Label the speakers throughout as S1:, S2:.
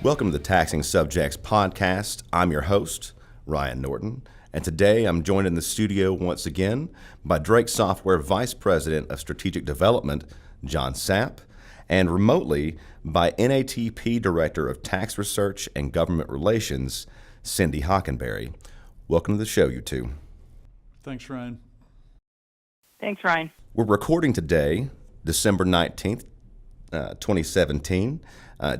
S1: Welcome to the Taxing Subjects Podcast. I'm your host, Ryan Norton, and today I'm joined in the studio once again by Drake Software Vice President of Strategic Development, John Sapp, and remotely by NATP Director of Tax Research and Government Relations, Cindy Hockenberry. Welcome to the show, you two.
S2: Thanks, Ryan.
S3: Thanks, Ryan.
S1: We're recording today, December 19th, 2017.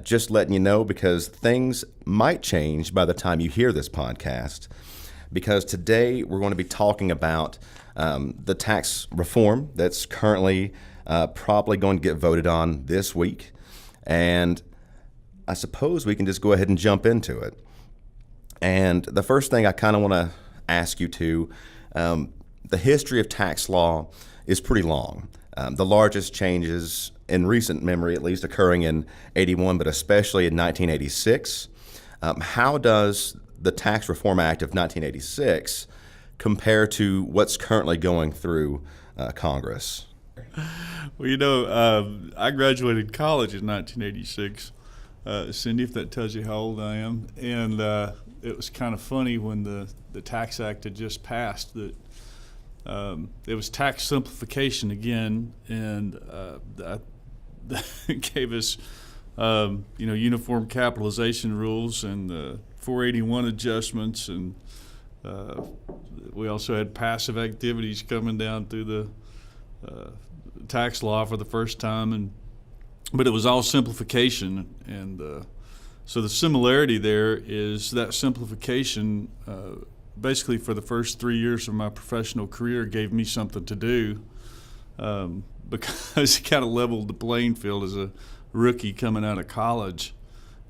S1: Just letting you know because things might change by the time you hear this podcast, because today we're going to be talking about the tax reform that's currently probably going to get voted on this week. And I suppose we can just go ahead and jump into it. And the first thing I kind of want to ask you to, the history of tax law is pretty long. The largest changes in recent memory, at least, occurring in 81, but especially in 1986. How does the Tax Reform Act of 1986 compare to what's currently going through Congress?
S2: Well, I graduated college in 1986. Cindy, if that tells you how old I am. And it was kind of funny when the Tax Act had just passed that it was tax simplification again, and that gave us, uniform capitalization rules and 481 adjustments, and we also had passive activities coming down through the tax law for the first time, but it was all simplification, and so the similarity there is that simplification. Basically, for the first 3 years of my professional career, gave me something to do because it kind of leveled the playing field as a rookie coming out of college.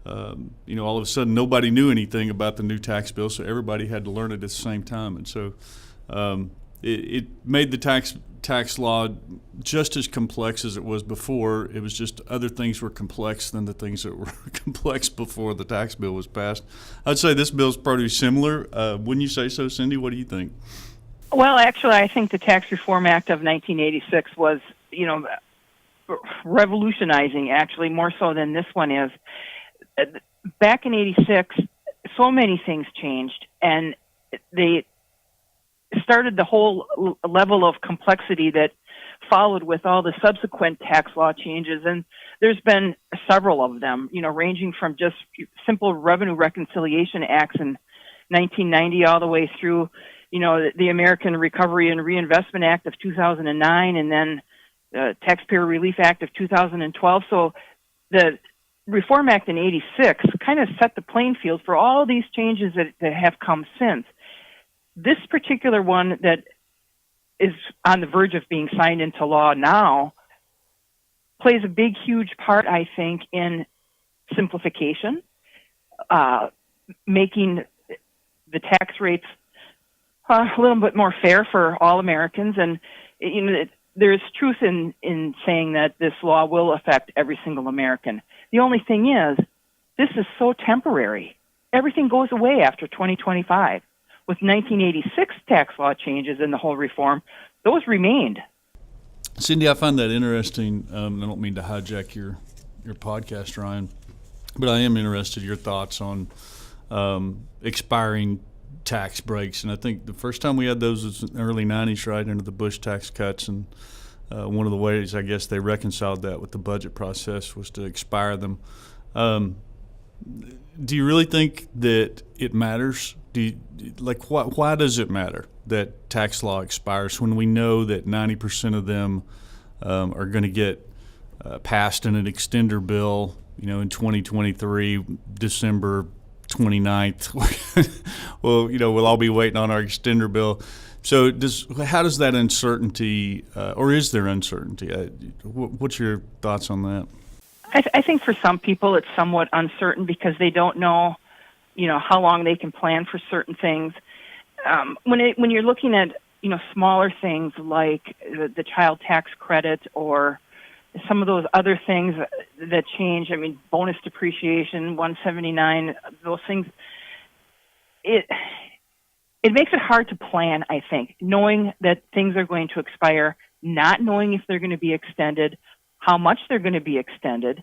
S2: All of a sudden, nobody knew anything about the new tax bill, so everybody had to learn it at the same time. And so it made the tax law just as complex as it was before. It was just other things were complex than the things that were complex before the tax bill was passed. I'd say this bill's pretty similar. Wouldn't you say so, Cindy? What do you think?
S3: Well, actually, I think the Tax Reform Act of 1986 was, revolutionizing, actually, more so than this one is. Back in 86, so many things changed, and they started the whole level of complexity that followed with all the subsequent tax law changes. And there's been several of them, ranging from just simple revenue reconciliation acts in 1990 all the way through, the American Recovery and Reinvestment Act of 2009, and then the Taxpayer Relief Act of 2012. So the Reform Act in 86 kind of set the playing field for all these changes that have come since. This particular one that is on the verge of being signed into law now plays a big, huge part, I think, in simplification, making the tax rates a little bit more fair for all Americans. And, there's truth in saying that this law will affect every single American. The only thing is, this is so temporary. Everything goes away after 2025. With 1986 tax law changes and the whole reform, those remained.
S2: Cindy, I find that interesting. I don't mean to hijack your podcast, Ryan, but I am interested in your thoughts on expiring tax breaks. And I think the first time we had those was in the early 90s, right, under the Bush tax cuts. And one of the ways, I guess, they reconciled that with the budget process was to expire them. Do you really think that it matters? Why does it matter that tax law expires when we know that 90% of them are going to get passed in an extender bill, in 2023, December 29th? We'll all be waiting on our extender bill. So how does that uncertainty, or is there uncertainty? What's your thoughts on that?
S3: I think for some people it's somewhat uncertain because they don't know, how long they can plan for certain things. When you're looking at, smaller things like the child tax credit or some of those other things that change, bonus depreciation, 179, those things, it makes it hard to plan, I think, knowing that things are going to expire, not knowing if they're going to be extended, how much they're going to be extended.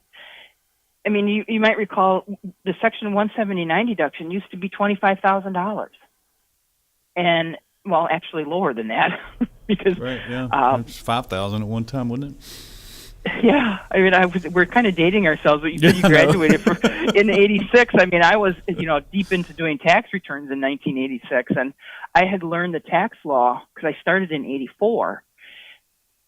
S3: I mean, you might recall the Section 179 deduction used to be $25,000. And, well, actually lower than that because
S2: Right, yeah. It's 5,000 at one time, wasn't it?
S3: Yeah, I mean, we're kind of dating ourselves. But you said you graduated in '86. I mean, I was, deep into doing tax returns in 1986, and I had learned the tax law because I started in '84,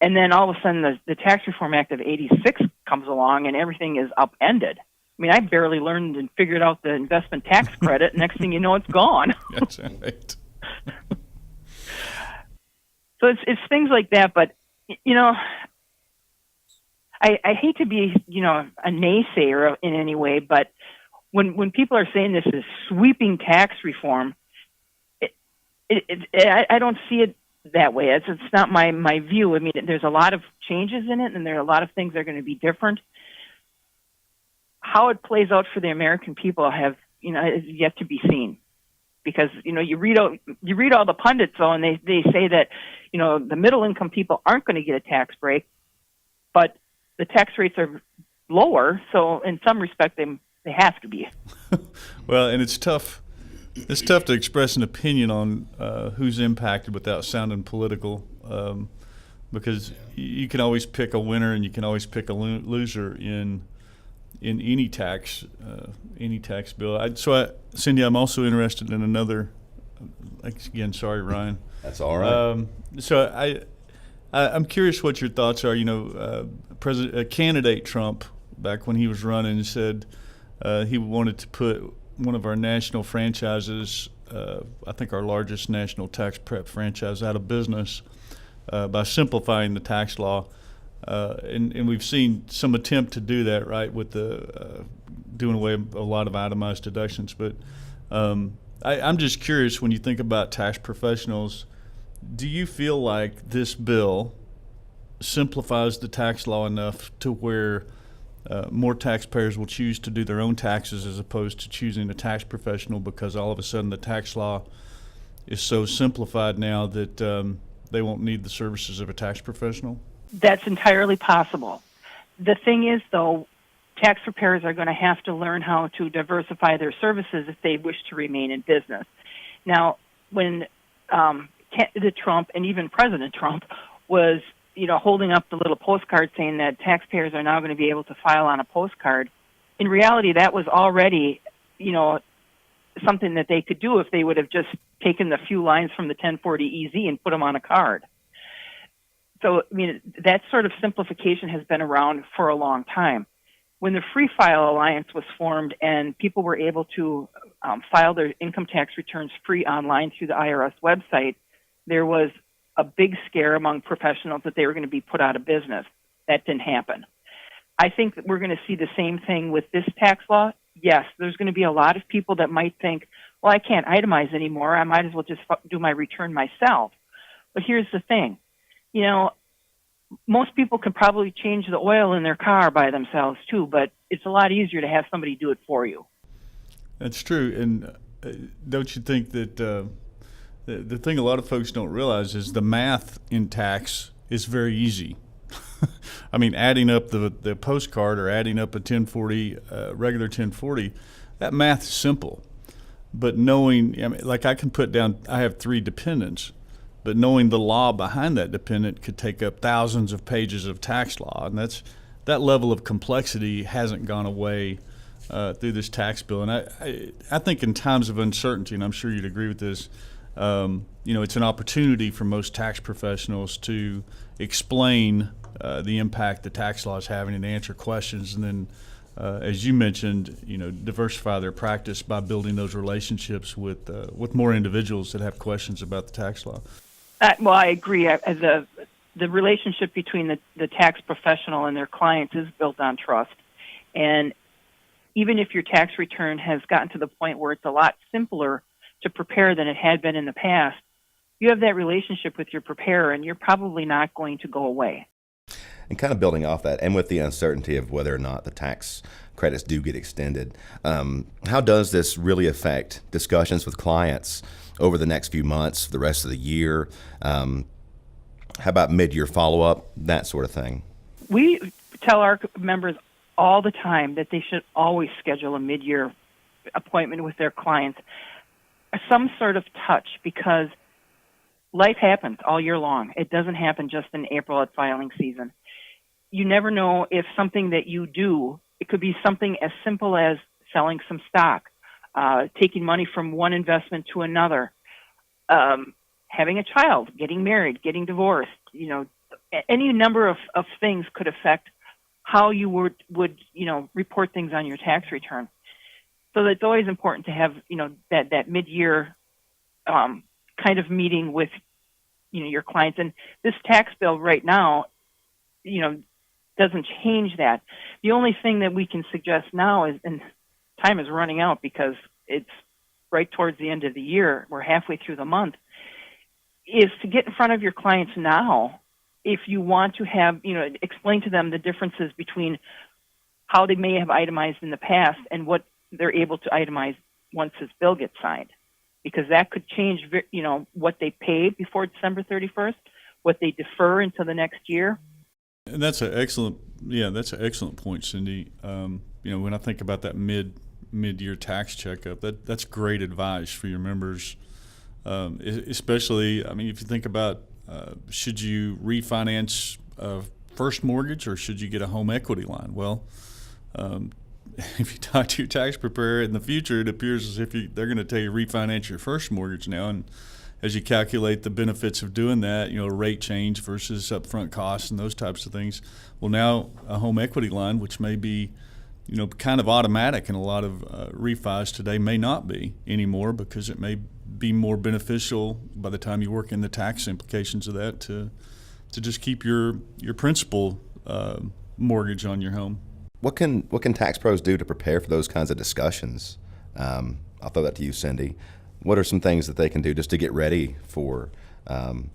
S3: and then all of a sudden the Tax Reform Act of '86 comes along, and everything is upended. I mean, I barely learned and figured out the investment tax credit. Next thing you know, it's gone.
S2: That's right.
S3: So it's things like that, but I hate to be, a naysayer in any way, but when people are saying this is sweeping tax reform, I don't see it that way. It's not my view. I mean, there's a lot of changes in it, and there are a lot of things that are going to be different. How it plays out for the American people is yet to be seen, because you read all the pundits though, and they say that the middle income people aren't going to get a tax break, but the tax rates are lower, so in some respect they have to be.
S2: Well, and it's tough. It's tough to express an opinion on who's impacted without sounding political, because you can always pick a winner and you can always pick a loser in any tax bill. Cindy, I'm also interested in another. Again, sorry, Ryan.
S1: That's all right.
S2: I'm curious what your thoughts are. Candidate Trump, back when he was running, said he wanted to put one of our national franchises, I think our largest national tax prep franchise, out of business by simplifying the tax law. And we've seen some attempt to do that, right, with the doing away with a lot of itemized deductions. But I'm just curious, when you think about tax professionals, do you feel like this bill simplifies the tax law enough to where more taxpayers will choose to do their own taxes as opposed to choosing a tax professional, because all of a sudden the tax law is so simplified now that they won't need the services of a tax professional?
S3: That's entirely possible. The thing is, though, tax preparers are going to have to learn how to diversify their services if they wish to remain in business. Now, when the Trump and even President Trump was, holding up the little postcard saying that taxpayers are now going to be able to file on a postcard, in reality, that was already, something that they could do if they would have just taken the few lines from the 1040 EZ and put them on a card. So, I mean, that sort of simplification has been around for a long time. When the Free File Alliance was formed and people were able to file their income tax returns free online through the IRS website, there was a big scare among professionals that they were going to be put out of business. That didn't happen. I think that we're going to see the same thing with this tax law. Yes, there's going to be a lot of people that might think, well, I can't itemize anymore. I might as well just do my return myself. But here's the thing. Most people can probably change the oil in their car by themselves too, but it's a lot easier to have somebody do it for you.
S2: That's true. And don't you think that the thing a lot of folks don't realize is the math in tax is very easy. I mean, adding up the postcard or adding up a 1040, regular 1040, that math is simple. But knowing, I can put down, I have 3 dependents, but knowing the law behind that dependent could take up thousands of pages of tax law, and that level of complexity hasn't gone away through this tax bill. And I think in times of uncertainty, and I'm sure you'd agree with this, it's an opportunity for most tax professionals to explain the impact the tax law is having and answer questions, and then, as you mentioned, diversify their practice by building those relationships with more individuals that have questions about the tax law.
S3: Well, I agree. The relationship between the tax professional and their clients is built on trust. And even if your tax return has gotten to the point where it's a lot simpler to prepare than it had been in the past, you have that relationship with your preparer, and you're probably not going to go away.
S1: And kind of building off that, and with the uncertainty of whether or not the tax credits do get extended, how does this really affect discussions with clients over the next few months, the rest of the year? How about mid-year follow-up, that sort of thing?
S3: We tell our members all the time that they should always schedule a mid-year appointment with their clients, some sort of touch, because life happens all year long. It doesn't happen just in April at filing season. You never know if something that you do, it could be something as simple as selling some stock, taking money from one investment to another, having a child, getting married, getting divorced, any number of things could affect how you would report things on your tax return. So it's always important to have, that mid-year kind of meeting with, your clients. And this tax bill right now, doesn't change that. The only thing that we can suggest now is, and time is running out because it's right towards the end of the year, we're halfway through the month, is to get in front of your clients now if you want to have, explain to them the differences between how they may have itemized in the past and what they're able to itemize once this bill gets signed. Because that could change, what they paid before December 31st, what they defer until the next year.
S2: And that's an excellent point, Cindy. When I think about that mid-year tax checkup, that's great advice for your members. Especially, if you think about, should you refinance a first mortgage or should you get a home equity line? Well, if you talk to your tax preparer in the future, it appears as if they're going to tell you refinance your first mortgage now. And as you calculate the benefits of doing that, rate change versus upfront costs and those types of things, well, now a home equity line, which may be, kind of automatic in a lot of refis today, may not be anymore because it may be more beneficial by the time you work in the tax implications of that to just keep your principal mortgage on your home.
S1: What can tax pros do to prepare for those kinds of discussions? I'll throw that to you, Cindy. What are some things that they can do just to get ready for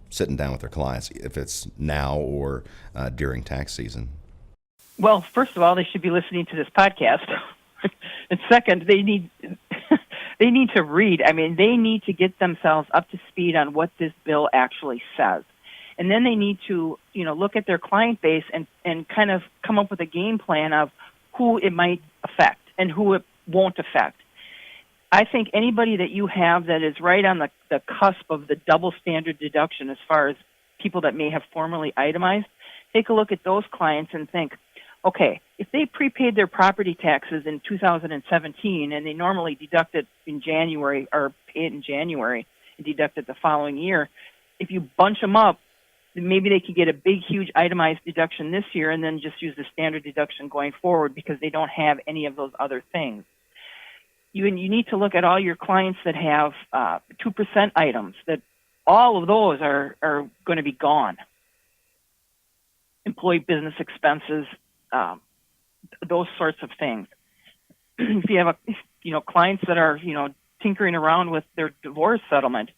S1: sitting down with their clients, if it's now or during tax season?
S3: Well, first of all, they should be listening to this podcast. And second, they need to read. They need to get themselves up to speed on what this bill actually says. And then they need to, look at their client base and kind of come up with a game plan of who it might affect and who it won't affect. I think anybody that you have that is right on the cusp of the double standard deduction as far as people that may have formerly itemized, take a look at those clients and think, okay, if they prepaid their property taxes in 2017 and they normally deduct it in January or pay it in January and deduct it the following year, if you bunch them up, then maybe they could get a big, huge itemized deduction this year and then just use the standard deduction going forward because they don't have any of those other things. You need to look at all your clients that have 2% items, that all of those are going to be gone. Employee business expenses, those sorts of things. If you have clients that are tinkering around with their divorce settlement,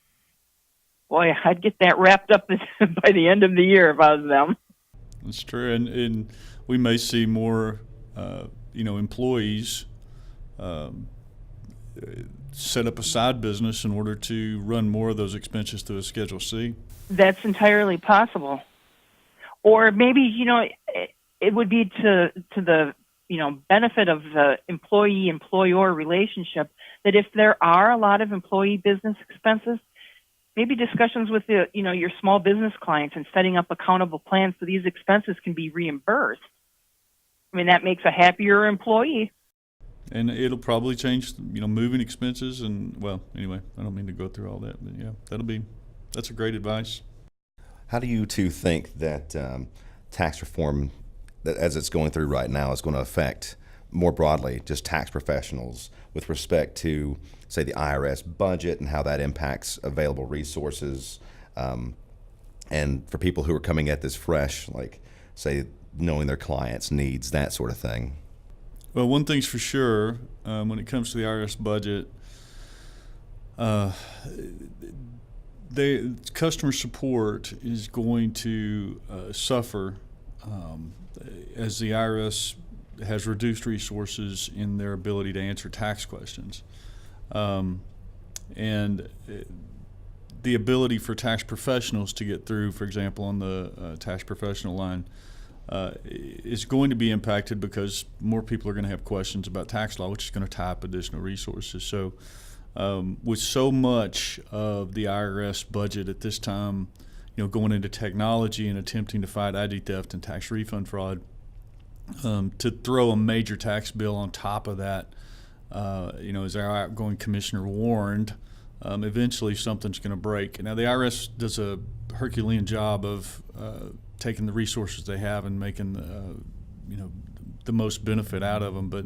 S3: boy, I'd get that wrapped up by the end of the year if I was them.
S2: That's true, and we may see more employees set up a side business in order to run more of those expenses through a Schedule C. That's
S3: entirely possible. Or maybe, it would be to the, benefit of the employee-employer relationship that if there are a lot of employee business expenses, maybe discussions with your small business clients and setting up accountable plans so these expenses can be reimbursed. That makes a happier employee.
S2: And it'll probably change, moving expenses and, well, anyway, I don't mean to go through all that, but yeah, that's a great advice.
S1: How do you two think that tax reform, that as it's going through right now, is going to affect more broadly just tax professionals with respect to, say, the IRS budget and how that impacts available resources, and for people who are coming at this fresh, like, say, knowing their clients' needs, that sort of thing?
S2: Well, one thing's for sure, when it comes to the IRS budget, customer support is going to suffer as the IRS has reduced resources in their ability to answer tax questions. And the ability for tax professionals to get through, for example, on the tax professional line, is going to be impacted because more people are going to have questions about tax law, which is going to tie up additional resources. So with so much of the IRS budget at this time, going into technology and attempting to fight ID theft and tax refund fraud, to throw a major tax bill on top of that, as our outgoing commissioner warned, eventually something's going to break. Now, the IRS does a Herculean job of taking the resources they have and making the most benefit out of them. But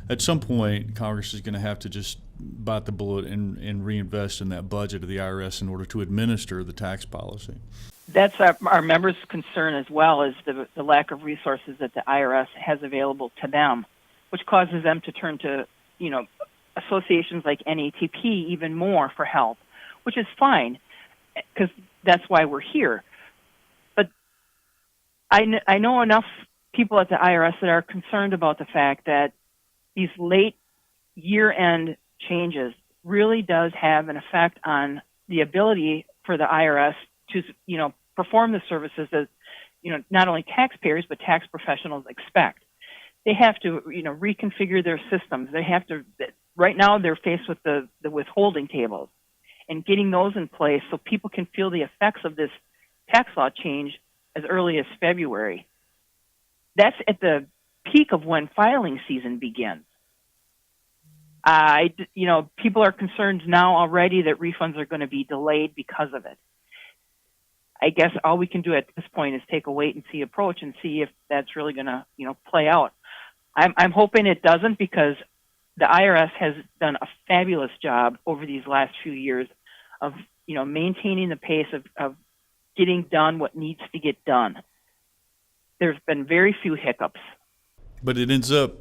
S2: at some point, Congress is going to have to just bite the bullet and reinvest in that budget of the IRS in order to administer the tax policy.
S3: That's our members' concern as well, is the lack of resources that the IRS has available to them, which causes them to turn to, associations like NATP even more for help, which is fine, because that's why we're here. But I know enough people at the IRS that are concerned about the fact that these late year-end changes really does have an effect on the ability for the IRS to, perform the services that, not only taxpayers but tax professionals expect. They have to, reconfigure their systems. They have to. Right now, they're faced with the withholding tables and getting those in place so people can feel the effects of this tax law change as early as February. That's at the peak of when filing season begins. People are concerned now already that refunds are going to be delayed because of it. I guess all we can do at this point is take a wait-and-see approach and see if that's really going to, play out. I'm hoping it doesn't, because the IRS has done a fabulous job over these last few years of, maintaining the pace of getting done what needs to get done. There's been very few hiccups.
S2: But it ends up,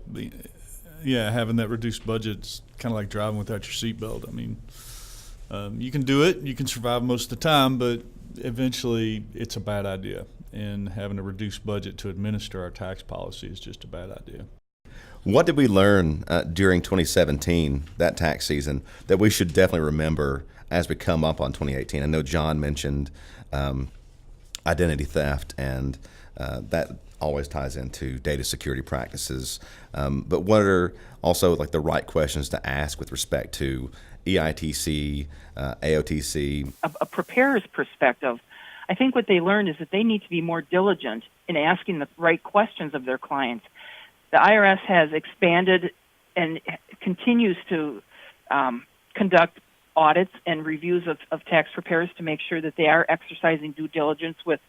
S2: having that reduced budget's kind of like driving without your seatbelt. I mean, you can do it, you can survive most of the time, but eventually it's a bad idea. And having a reduced budget to administer our tax policy is just a bad idea.
S1: What did we learn during 2017, that tax season, that we should definitely remember as we come up on 2018? I know John mentioned identity theft, and that always ties into data security practices. But what are also like the right questions to ask with respect to EITC, AOTC?
S3: A preparer's perspective, I think what they learned is that they need to be more diligent in asking the right questions of their clients. The IRS has expanded and continues to conduct audits and reviews of tax preparers to make sure that they are exercising due diligence with,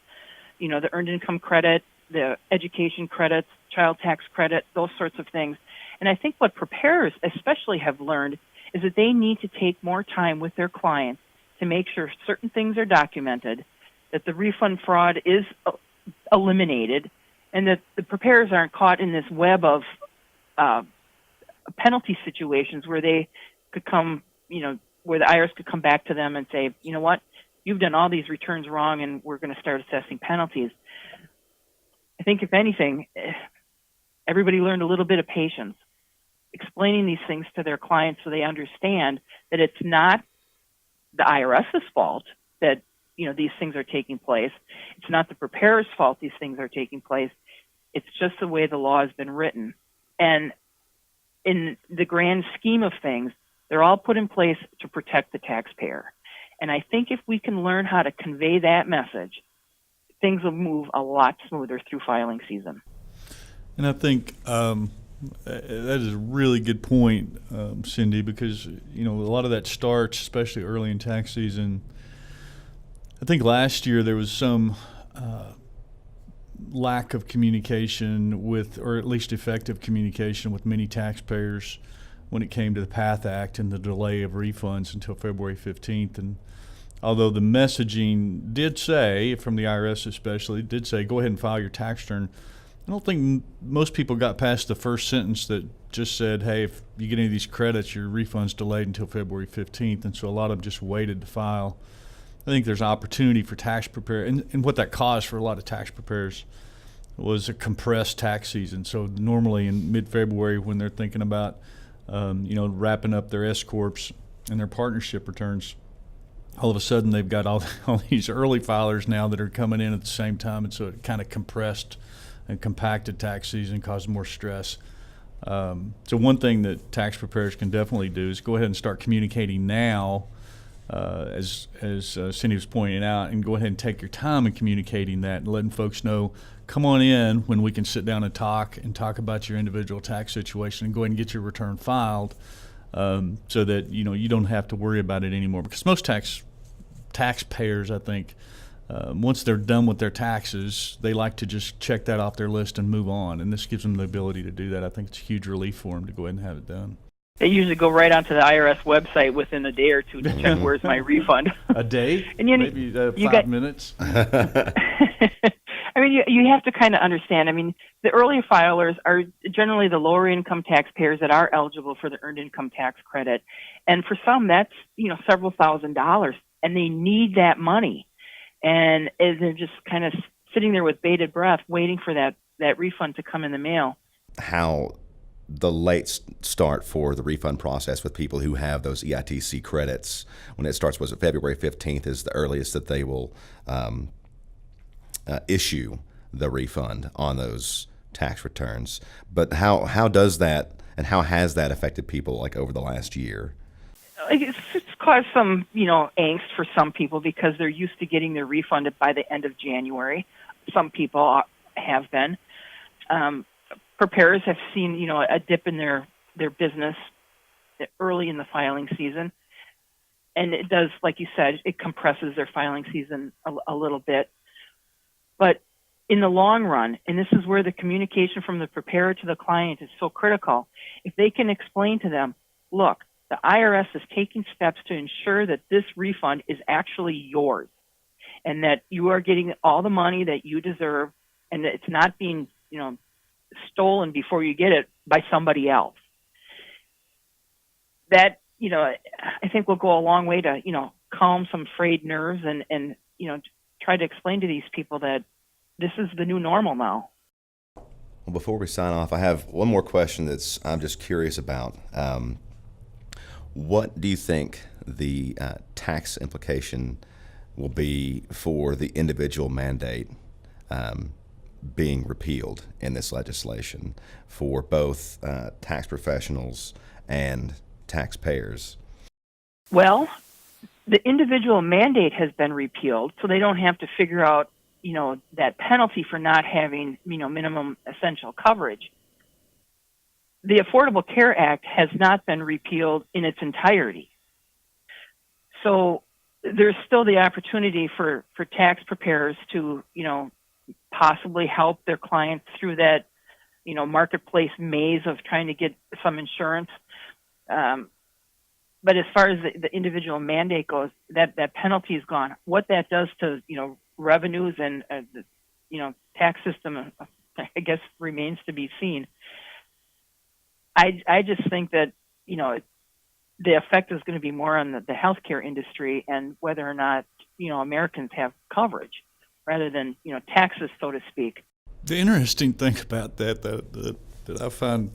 S3: the earned income credit, the education credits, child tax credit, those sorts of things. And I think what preparers especially have learned is that they need to take more time with their clients to make sure certain things are documented, that the refund fraud is eliminated, and that the preparers aren't caught in this web of penalty situations where they could come, where the IRS could come back to them and say, you know what, you've done all these returns wrong and we're going to start assessing penalties. I think if anything, everybody learned a little bit of patience, explaining these things to their clients so they understand that it's not the IRS's fault that, these things are taking place. It's not the preparer's fault these things are taking place. It's just the way the law has been written. And in the grand scheme of things, they're all put in place to protect the taxpayer. And I think if we can learn how to convey that message, things will move a lot smoother through filing season.
S2: And I think that is a really good point, Cindy, because, a lot of that starts, especially early in tax season. I think last year there was some lack of communication with, or at least effective communication with many taxpayers when it came to the PATH Act and the delay of refunds until February 15th. And although the messaging did say, from the IRS especially, did say, go ahead and file your tax return, I don't think most people got past the first sentence that just said, hey, if you get any of these credits, your refund's delayed until February 15th. And so a lot of them just waited to file. I think there's opportunity for tax preparers, and what that caused for a lot of tax preparers was a compressed tax season. So normally in mid-February, when they're thinking about, wrapping up their S-corps and their partnership returns, all of a sudden they've got all these early filers now that are coming in at the same time, and so it kind of compressed and compacted tax season causes more stress. So one thing that tax preparers can definitely do is go ahead and start communicating now, as Cindy was pointing out, and go ahead and take your time in communicating that and letting folks know, come on in when we can sit down and talk about your individual tax situation, and go ahead and get your return filed, so that you don't have to worry about it anymore. Because most taxpayers, I think, once they're done with their taxes, they like to just check that off their list and move on. And this gives them the ability to do that. I think it's a huge relief for them to go ahead and have it done.
S3: They usually go right onto the IRS website within a day or two to check where's my refund.
S2: A day?
S3: And
S2: maybe 5 minutes?
S3: I mean, you have to kind of understand. I mean, the early filers are generally the lower income taxpayers that are eligible for the earned income tax credit. And for some, that's, several $1,000s, and they need that money. And they're just kind of sitting there with bated breath, waiting for that refund to come in the mail.
S1: How the late start for the refund process with people who have those EITC credits, when it starts, was it February 15th is the earliest that they will issue the refund on those tax returns. But how does that, and how has that affected people like over the last year?
S3: It's caused some, angst for some people because they're used to getting their refund by the end of January. Some people have been. Preparers have seen, a dip in their business early in the filing season. And it does, like you said, it compresses their filing season a little bit. But in the long run, and this is where the communication from the preparer to the client is so critical, if they can explain to them, look, the IRS is taking steps to ensure that this refund is actually yours and that you are getting all the money that you deserve and that it's not being, stolen before you get it by somebody else. That, I think will go a long way to, calm some frayed nerves and try to explain to these people that this is the new normal now.
S1: Well, before we sign off, I have one more question I'm just curious about. What do you think the tax implication will be for the individual mandate being repealed in this legislation for both tax professionals and taxpayers?
S3: Well, the individual mandate has been repealed, so they don't have to figure out, that penalty for not having, minimum essential coverage. The Affordable Care Act has not been repealed in its entirety. So there's still the opportunity for tax preparers to, possibly help their clients through that, marketplace maze of trying to get some insurance. But as far as the individual mandate goes, that penalty is gone. What that does to, revenues and, the tax system, I guess, remains to be seen. I just think that, the effect is going to be more on the healthcare industry and whether or not, Americans have coverage rather than, taxes, so to speak.
S2: The interesting thing about that I find,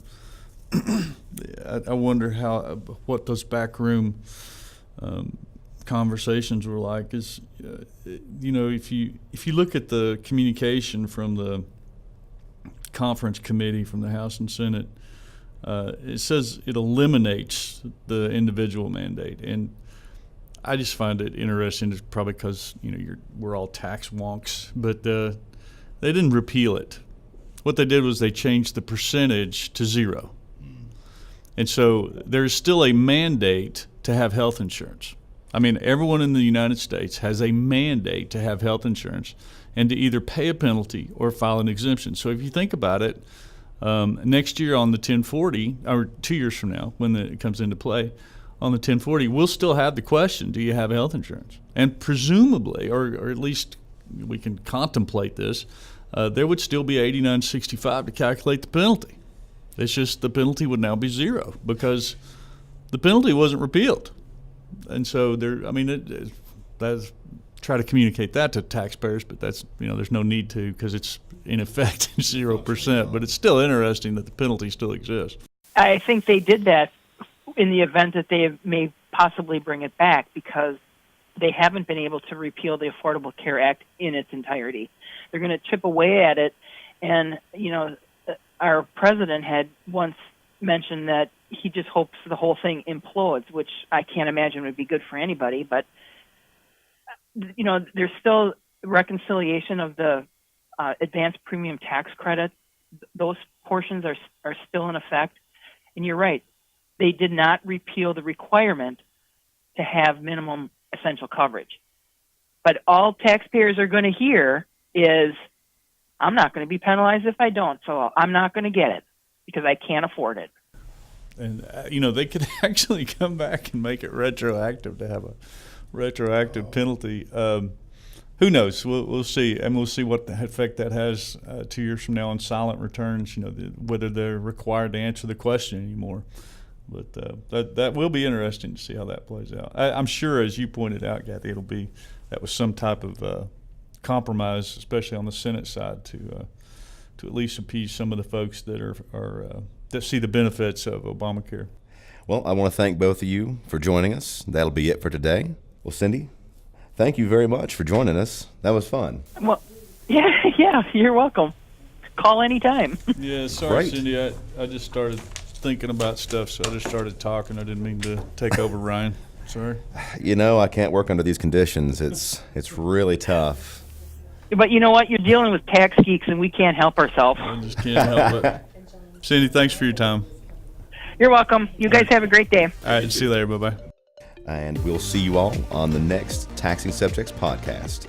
S2: I wonder what those backroom conversations were like is, if you look at the communication from the conference committee from the House and Senate, it says it eliminates the individual mandate, and I just find it interesting. It's probably because we're all tax wonks, but they didn't repeal it. What they did was they changed the percentage to 0, and so there's still a mandate to have health insurance. I mean, everyone in the United States has a mandate to have health insurance and to either pay a penalty or file an exemption. So if you think about it. Next year on the 1040, or 2 years from now, when it comes into play, on the 1040, we'll still have the question, do you have health insurance? And presumably, or at least we can contemplate this, there would still be 8965 to calculate the penalty. It's just the penalty would now be 0 because the penalty wasn't repealed. And so that's try to communicate that to taxpayers, but that's, there's no need to because it's in effect 0%, but it's still interesting that the penalty still exists.
S3: I think they did that in the event that they may possibly bring it back because they haven't been able to repeal the Affordable Care Act in its entirety. They're going to chip away at it, And, our president had once mentioned that he just hopes the whole thing implodes, which I can't imagine would be good for anybody. But, there's still reconciliation of the advanced premium tax credit. Those portions are still in effect. And you're right. They did not repeal the requirement to have minimum essential coverage. But all taxpayers are going to hear is, I'm not going to be penalized if I don't, so I'm not going to get it because I can't afford it.
S2: And, they could actually come back and make it retroactive to have a retroactive penalty. Who knows? We'll see. And we'll see what effect that has 2 years from now on silent returns, whether they're required to answer the question anymore. But that will be interesting to see how that plays out. I'm sure, as you pointed out, Kathy, that was some type of compromise, especially on the Senate side, to at least appease some of the folks that are that see the benefits of Obamacare.
S1: Well, I want to thank both of you for joining us. That'll be it for today. Well, Cindy, thank you very much for joining us. That was fun.
S3: Well, yeah, you're welcome. Call anytime.
S2: Yeah, sorry,
S1: Great.
S2: Cindy. I just started thinking about stuff, so I just started talking. I didn't mean to take over, Ryan. Sorry.
S1: I can't work under these conditions. It's really tough.
S3: But you know what? You're dealing with tax geeks, and we can't help ourselves.
S2: I just can't help it. Cindy, thanks for your time.
S3: You're welcome. You guys have a great day.
S2: All right, see you later. Bye-bye.
S1: And we'll see you all on the next Taxing Subjects podcast.